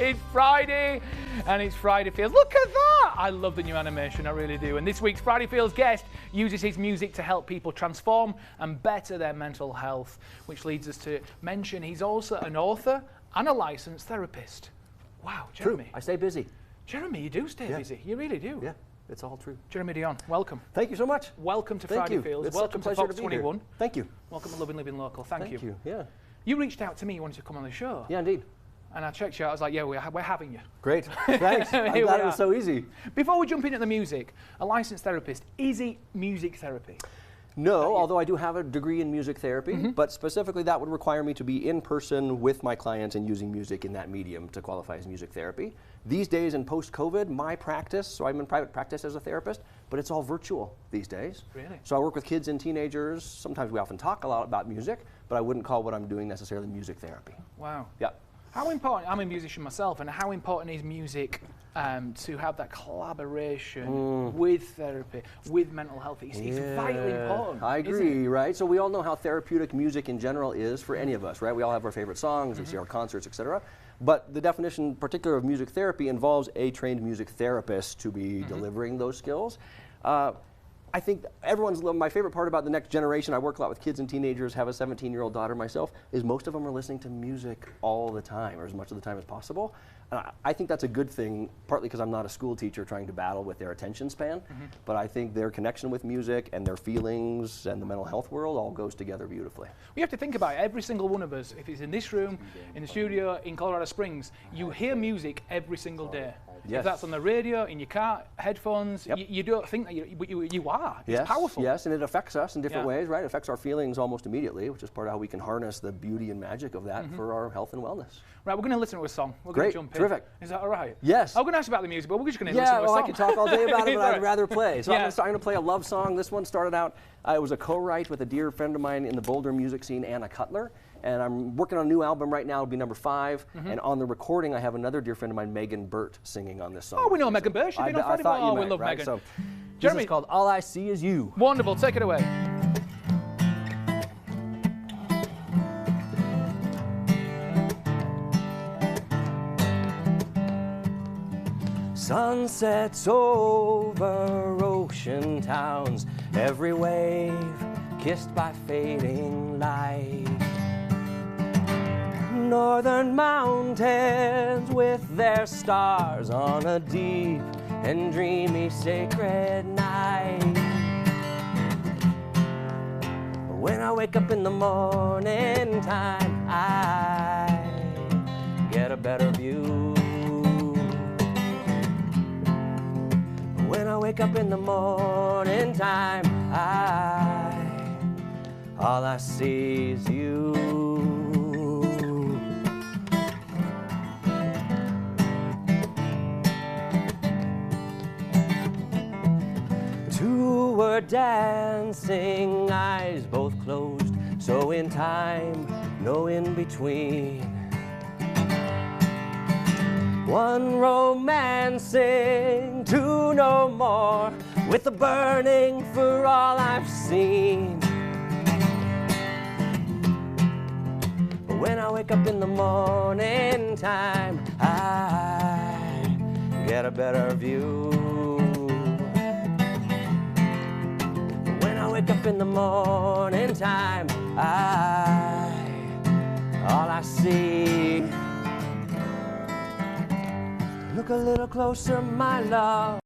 It's Friday, and it's Friday Feels. Look at that! I love the new animation, I really do. And this week's Friday Feels guest uses his music to help people transform and better their mental health, which leads us to mention he's also an author and a licensed therapist. Wow, Jeremy. True. I stay busy. Jeremy, you do stay busy. You really do. Yeah, it's all true. Jeremy Dion, welcome. Thank you so much. Welcome to Friday Feels. It's welcome such a to pleasure Fox to be 21. here. Thank you. Welcome to Loving Living Local. Thank you. Thank you. Yeah. You reached out to me, you wanted to come on the show. Yeah, indeed. And I checked you out, I was like, yeah, we're having you. Great. Thanks. I'm glad it was so easy. Before we jump into the music, a licensed therapist, is it music therapy? No, although I do have a degree in music therapy, but specifically that would require me to be in person with my clients and using music in that medium to qualify as music therapy. These days in post-COVID, my practice, so I'm in private practice as a therapist, but it's all virtual these days. Really? So I work with kids and teenagers. Sometimes we often talk a lot about music, but I wouldn't call what I'm doing necessarily music therapy. Wow. Yeah. How important, I'm a musician myself, and how important is music to have that collaboration with therapy, with mental health? It's vitally important. I agree, right? So we all know how therapeutic music in general is for any of us, right? We all have our favorite songs, we see our concerts, etc. But the definition in particular of music therapy involves a trained music therapist to be delivering those skills. I think my favorite part about the next generation, I work a lot with kids and teenagers, have a 17-year-old daughter myself, is most of them are listening to music all the time, or as much of the time as possible. I think that's a good thing, partly because I'm not a school teacher trying to battle with their attention span, but I think their connection with music and their feelings and the mental health world all goes together beautifully. We have to think about it. Every single one of us, if it's in this room, in the studio, in Colorado Springs, you hear music every single day. Yes. If that's on the radio, in your car, headphones, you don't think that you are. It's powerful. Yes, and it affects us in different ways, right? It affects our feelings almost immediately, which is part of how we can harness the beauty and magic of that for our health and wellness. Right, we're going to listen to a song. We're going to jump in. Terrific. Is that all right? Yes. I'm going to ask you about the music, but we're just going to listen to a well, song. I could talk all day about it, but I'd rather play. So I'm going to play a love song. This one started out, it was a co-write with a dear friend of mine in the Boulder music scene, Anna Cutler. And I'm working on a new album right now. It'll be number 5. And on the recording, I have another dear friend of mine, Megan Burt, singing on this song. Oh, we know Megan Burt. She's been on Friday. Oh, we love Megan. So, Jeremy, this is called All I See Is You. Wonderful. Take it away. Sunsets over ocean towns, every wave kissed by fading light. Northern mountains with their stars on a deep and dreamy sacred night. When I wake up in the morning time, I get a better view. When I wake up in the morning time, all I see is you. Two were dancing, eyes both closed, so in time, no in between. One romancing, two no more, with a burning for all I've seen. But when I wake up in the morning time, I get a better view. When I wake up in the morning time, all I see. Look a little closer, my love.